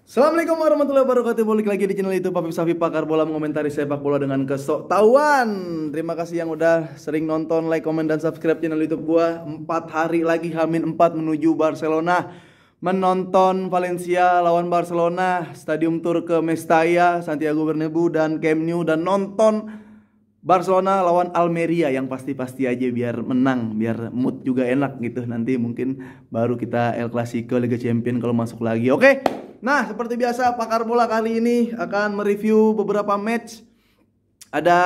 Assalamualaikum warahmatullahi wabarakatuh. Balik lagi di channel YouTube Papip Safi, pakar bola mengomentari sepak bola dengan kesoktahuan. Terima kasih yang udah sering nonton, like, komen, dan subscribe channel YouTube gua. 4 hari lagi H-4 menuju Barcelona, menonton Valencia lawan Barcelona, Stadium Tour ke Mestalla, Santiago Bernabeu, dan Camp Nou, dan nonton Barcelona lawan Almeria yang pasti-pasti aja biar menang, biar mood juga enak gitu. Nanti mungkin baru kita El Clasico Liga Champions kalau masuk lagi. Oke. Nah, seperti biasa pakar bola kali ini akan mereview beberapa match. Ada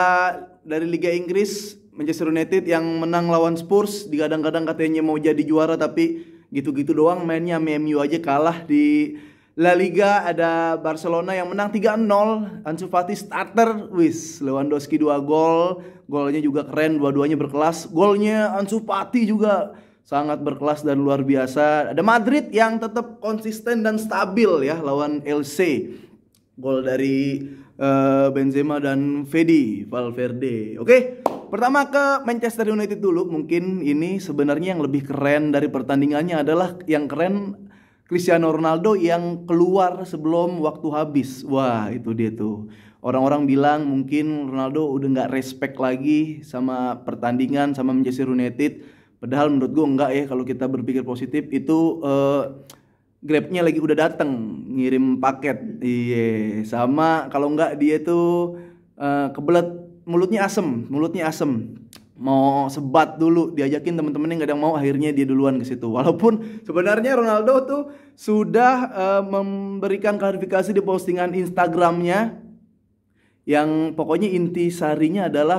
dari Liga Inggris, Manchester United yang menang lawan Spurs, digadang-gadang katanya mau jadi juara tapi gitu-gitu doang mainnya, MU aja kalah. Di La Liga ada Barcelona yang menang 3-0, Ansu Fati starter, Lewandowski 2 gol, golnya juga keren, dua-duanya berkelas. Golnya Ansu Fati juga sangat berkelas dan luar biasa. Ada Madrid yang tetap konsisten dan stabil ya lawan LC. Gol dari Benzema dan Valverde. Oke, pertama ke Manchester United dulu. Mungkin ini sebenarnya yang lebih keren dari pertandingannya adalah yang keren Cristiano Ronaldo yang keluar sebelum waktu habis. Wah, itu dia tuh. Orang-orang bilang mungkin Ronaldo udah nggak respect lagi sama pertandingan sama Manchester United. Padahal menurut gue enggak ya, kalau kita berpikir positif itu Grabnya lagi udah dateng ngirim paket. Iya, sama kalau enggak dia tuh kebelet, mulutnya asem. Mau sebat dulu, diajakin temen-temennya nggak ada yang mau, akhirnya dia duluan ke situ. Walaupun sebenarnya Ronaldo tuh sudah memberikan klarifikasi di postingan Instagramnya, yang pokoknya inti sarinya adalah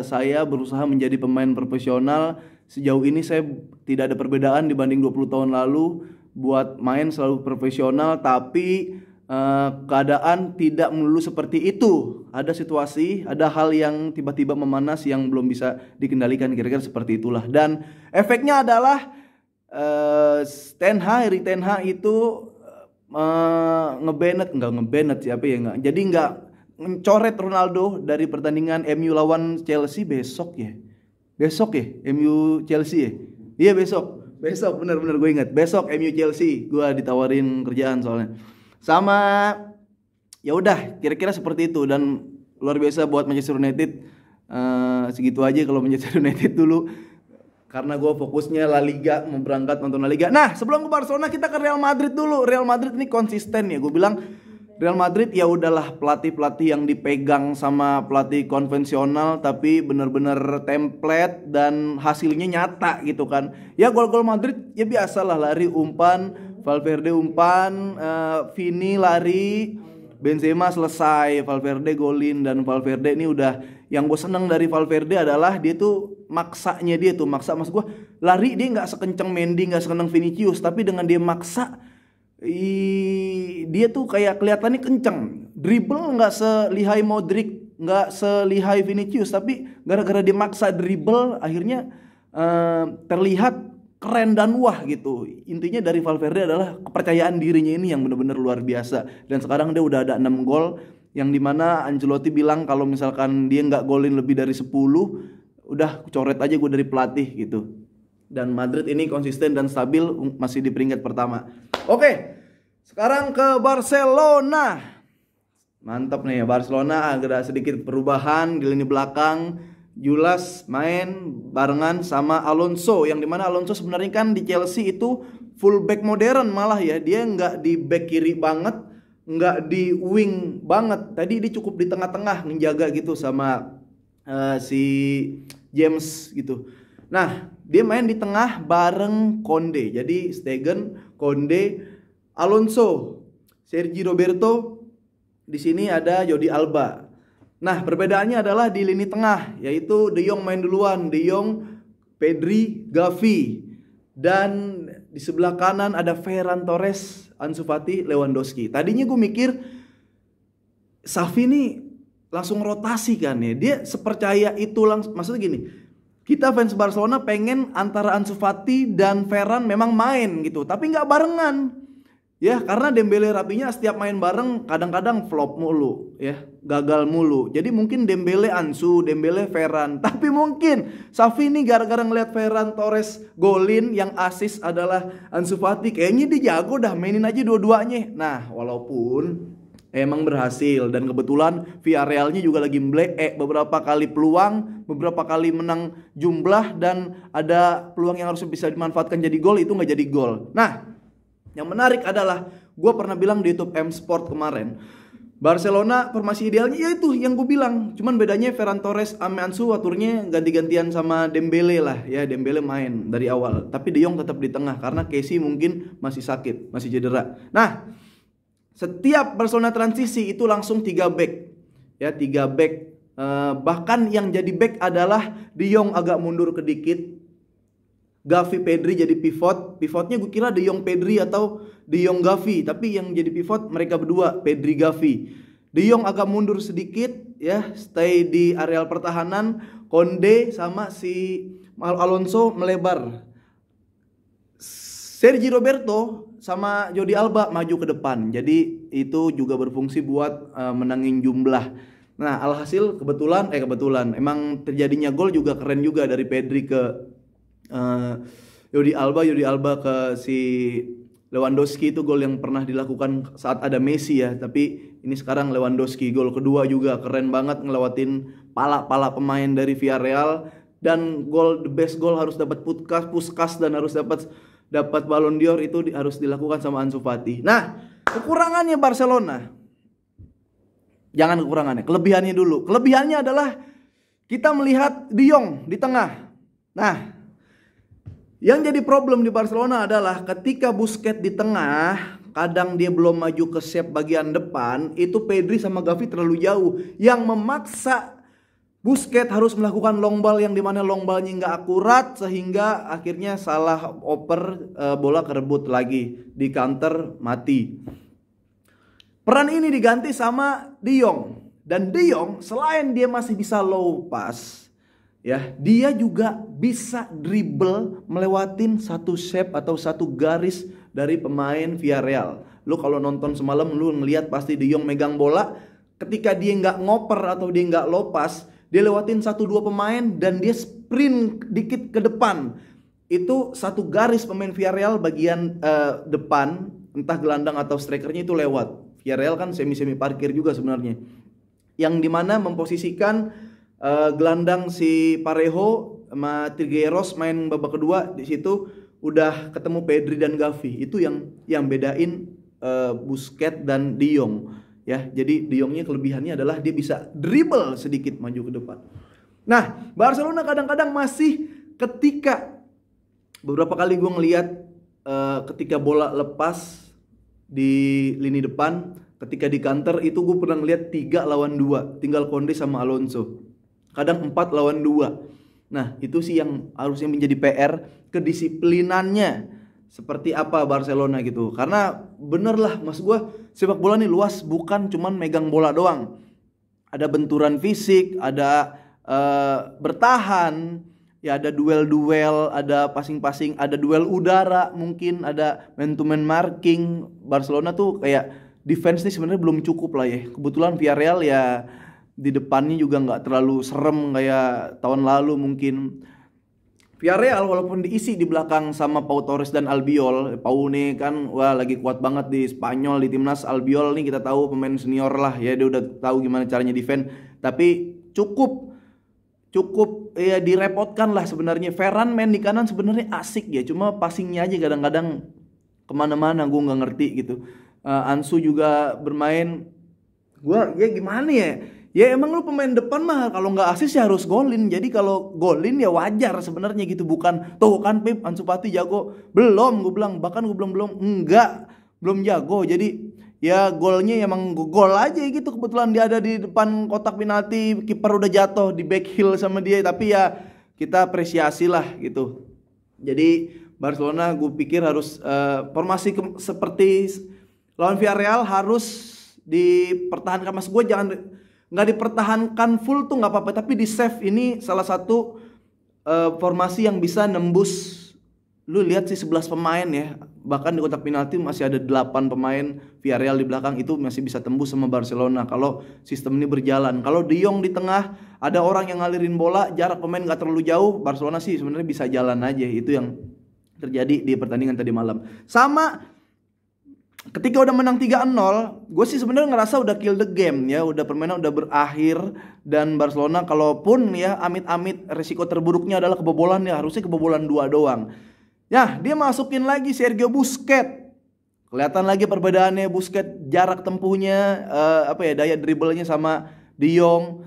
saya berusaha menjadi pemain profesional. Sejauh ini saya tidak ada perbedaan dibanding 20 tahun lalu, buat main selalu profesional, tapi keadaan tidak melulu seperti itu. Ada situasi, ada hal yang tiba-tiba memanas yang belum bisa dikendalikan, kira-kira seperti itulah. Dan efeknya adalah Ten Hag itu jadi nggak mencoret Ronaldo dari pertandingan MU lawan Chelsea besok ya, MU Chelsea ya. Iya besok bener gue ingat, besok MU Chelsea, gue ditawarin kerjaan soalnya. Sama ya udah kira-kira seperti itu. Dan luar biasa buat Manchester United. Segitu aja kalau Manchester United dulu, karena gue fokusnya La Liga, mau berangkat nonton La Liga. Nah, sebelum ke Barcelona kita ke Real Madrid dulu. Real Madrid ini konsisten ya, gue bilang Real Madrid ya udahlah, pelatih yang dipegang sama pelatih konvensional, tapi bener-bener template dan hasilnya nyata gitu kan. Ya gol-gol Madrid ya biasalah, lari umpan, Valverde umpan, Vini lari, Benzema selesai, Valverde golin. Dan Valverde ini udah, yang gue seneng dari Valverde adalah dia tuh maksa, maksud gue lari dia nggak sekenceng Mendy, nggak sekenceng Vinicius, tapi dengan dia maksa, dia tuh kayak kelihatannya kenceng. Dribble nggak selihai Modric, nggak selihai Vinicius, tapi gara-gara dia maksa dribble akhirnya terlihat keren dan wah gitu. Intinya dari Valverde adalah kepercayaan dirinya ini yang benar-benar luar biasa. Dan sekarang dia udah ada 6 gol, yang dimana Ancelotti bilang kalau misalkan dia nggak golin lebih dari 10, udah coret aja gue dari pelatih gitu. Dan Madrid ini konsisten dan stabil, masih di peringkat pertama. Oke, sekarang ke Barcelona. Mantap nih, Barcelona agak sedikit perubahan di lini belakang. Jules main barengan sama Alonso, yang dimana Alonso sebenarnya kan di Chelsea itu fullback modern malah ya. Dia nggak di back kiri banget, nggak di wing banget. Tadi dia cukup di tengah-tengah menjaga gitu sama si James gitu. Nah, dia main di tengah bareng Konde. Jadi Stegen, Konde, Alonso, Sergi Roberto. Di sini ada Jordi Alba. Nah, perbedaannya adalah di lini tengah, yaitu De Jong main duluan, De Jong, Pedri, Gavi. Dan di sebelah kanan ada Ferran Torres, Ansu Fati, Lewandowski. Tadinya gue mikir Xavi nih langsung rotasi kan ya. Dia sepercaya itu langsung, maksudnya gini, kita fans Barcelona pengen antara Ansu Fati dan Ferran memang main gitu, tapi nggak barengan. Ya, karena Dembele Rapinya setiap main bareng kadang-kadang flop mulu, ya, gagal mulu. Jadi mungkin Dembele Ansu, Dembele Ferran. Tapi mungkin Xavi ini gara-gara ngeliat Ferran Torres golin, yang assist adalah Ansu Fati, kayaknya dia jago dah, mainin aja dua-duanya. Nah, walaupun emang berhasil dan kebetulan Villarrealnya juga lagi beberapa kali peluang, beberapa kali menang jumlah, dan ada peluang yang harus bisa dimanfaatkan jadi gol, itu nggak jadi gol. Nah, yang menarik adalah gue pernah bilang di YouTube M Sport kemarin, Barcelona formasi idealnya ya itu yang gue bilang. Cuman bedanya Ferran Torres sama Ansu aturnya ganti-gantian sama Dembele lah. Ya, Dembele main dari awal, tapi De Jong tetap di tengah karena Kessie mungkin masih sakit, masih cedera. Nah, setiap Barcelona transisi itu langsung 3 back. Ya, 3 back. Bahkan yang jadi back adalah De Jong agak mundur sedikit, Gavi Pedri jadi pivot. Pivotnya gue kira De Jong Pedri atau De Jong Gavi, tapi yang jadi pivot mereka berdua, Pedri Gavi. De Jong agak mundur sedikit, ya, stay di areal pertahanan. Konde sama si Alonso melebar. Sergi Roberto sama Jordi Alba maju ke depan. Jadi itu juga berfungsi buat menangin jumlah. Nah, alhasil kebetulan emang terjadinya gol juga keren juga dari Pedri ke Jordi Alba ke si Lewandowski. Itu gol yang pernah dilakukan saat ada Messi ya, tapi ini sekarang Lewandowski. Gol kedua juga keren banget, ngelewatin pala pemain dari Villarreal. Dan gol, the best goal harus dapat Puskas dan harus dapat Ballon d'Or, itu harus dilakukan sama Ansu Fati. Nah, kekurangannya Barcelona, jangan kekurangannya, kelebihannya dulu. Kelebihannya adalah kita melihat De Jong di tengah. Nah, yang jadi problem di Barcelona adalah ketika Busquets di tengah, kadang dia belum maju ke shape bagian depan, itu Pedri sama Gavi terlalu jauh, yang memaksa Busquets harus melakukan long ball, yang dimana long ballnya nggak akurat, sehingga akhirnya salah oper, bola kerebut lagi, di counter mati. Peran ini diganti sama De Jong, dan De Jong selain dia masih bisa low pass, ya, dia juga bisa dribble melewatin satu shape atau satu garis dari pemain Villarreal. Lu kalau nonton semalam lu ngelihat pasti De Jong megang bola, ketika dia nggak ngoper atau dia nggak lopas, dia lewatin 1-2 pemain dan dia sprint dikit ke depan. Itu satu garis pemain Villarreal bagian depan, entah gelandang atau strikernya itu lewat. Villarreal kan semi parkir juga sebenarnya, yang dimana memposisikan gelandang si Parejo sama Trigueros main babak kedua. Di situ udah ketemu Pedri dan Gavi. Itu yang bedain Busquets dan De Jong, ya. Jadi De Jongnya kelebihannya adalah dia bisa dribble sedikit maju ke depan. Nah, Barcelona kadang-kadang masih, ketika beberapa kali gue ngelihat ketika bola lepas di lini depan, ketika di counter itu gue pernah ngelihat 3 lawan 2, tinggal Konde sama Alonso. Kadang 4 lawan 2. Nah, itu sih yang harusnya menjadi PR, kedisiplinannya seperti apa Barcelona gitu. Karena bener lah, mas gue, sepak bola nih luas, bukan cuman megang bola doang. Ada benturan fisik, ada bertahan, ya, ada duel-duel, ada passing-passing, ada duel udara, mungkin ada man-to-man marking. Barcelona tuh kayak defense nih sebenarnya belum cukup lah ya. Kebetulan Villarreal ya di depannya juga nggak terlalu serem kayak tahun lalu mungkin. Villarreal walaupun diisi di belakang sama Pau Torres dan Albiol. Pau nih kan wah lagi kuat banget di Spanyol, di timnas. Albiol nih kita tahu pemain senior lah ya, dia udah tahu gimana caranya defend. Tapi cukup ya direpotkan lah sebenarnya. Ferran main di kanan sebenarnya asik ya, cuma passingnya aja kadang-kadang kemana-mana, gue nggak ngerti gitu. Ansu juga bermain, gue ya gimana ya. Ya emang lu pemain depan mah kalau nggak asis ya harus golin. Jadi kalau golin ya wajar sebenarnya gitu. Bukan tuh kan Pep Ansu Fati jago. Belum, gue bilang. Bahkan gue belum jago. Jadi ya golnya emang gol aja gitu. Kebetulan dia ada di depan kotak penalti, kiper udah jatuh di back heel sama dia. Tapi ya kita apresiasi lah gitu. Jadi Barcelona gue pikir harus formasi seperti lawan Villarreal harus dipertahankan. Mas gue jangan nggak dipertahankan full tuh nggak apa-apa, tapi di save. Ini salah satu formasi yang bisa nembus lu lihat sih 11 pemain ya, bahkan di kotak penalti masih ada 8 pemain Villarreal di belakang, itu masih bisa tembus sama Barcelona kalau sistem ini berjalan. Kalau De Jong di tengah, ada orang yang ngalirin bola, jarak pemain gak terlalu jauh, Barcelona sih sebenarnya bisa jalan aja. Itu yang terjadi di pertandingan tadi malam. Sama ketika udah menang 3-0, gue sih sebenarnya ngerasa udah kill the game ya, udah permainan udah berakhir, dan Barcelona kalaupun ya amit-amit resiko terburuknya adalah kebobolan, ya harusnya kebobolan 2 doang. Ya, dia masukin lagi Sergio Busquets. Kelihatan lagi perbedaannya, Busquets jarak tempuhnya, daya dribblenya sama De Jong.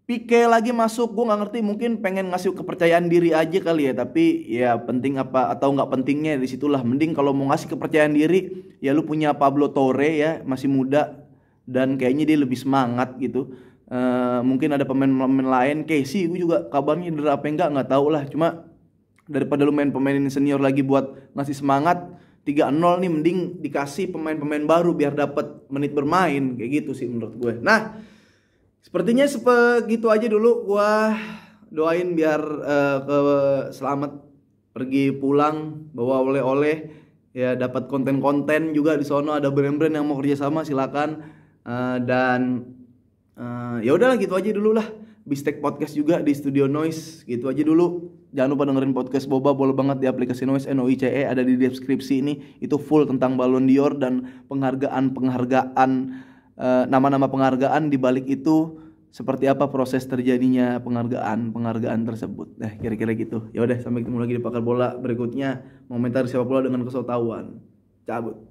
Pique lagi masuk, gue nggak ngerti, mungkin pengen ngasih kepercayaan diri aja kali ya, tapi ya penting apa atau nggak pentingnya disitulah. Mending kalau mau ngasih kepercayaan diri, ya lu punya Pablo Torre ya, masih muda dan kayaknya dia lebih semangat gitu. Mungkin ada pemain-pemain lain, Casey gue juga kabarnya cedera apa nggak tahu lah. Cuma daripada lu main pemain senior lagi buat ngasih semangat, 3-0 nih mending dikasih pemain-pemain baru biar dapat menit bermain, kayak gitu sih menurut gue. Nah, sepertinya sebegitu aja dulu, gua doain biar selamat pergi pulang, bawa oleh-oleh ya, dapat konten-konten juga di sono, ada brand-brand yang mau kerjasama silakan. Ya udahlah gitu aja dulu lah. Bistek Podcast juga di Studio Noise, gitu aja dulu. Jangan lupa dengerin podcast Boba, boleh banget di aplikasi Noise, NOICE, ada di deskripsi ini. Itu full tentang Ballon d'Or dan penghargaan, nama-nama penghargaan di balik itu, seperti apa proses terjadinya penghargaan tersebut. Nah, kira-kira gitu. Ya udah, sampai ketemu lagi di Pakar Bola berikutnya. Komentar sepak bola dengan kesotawan. Cabut.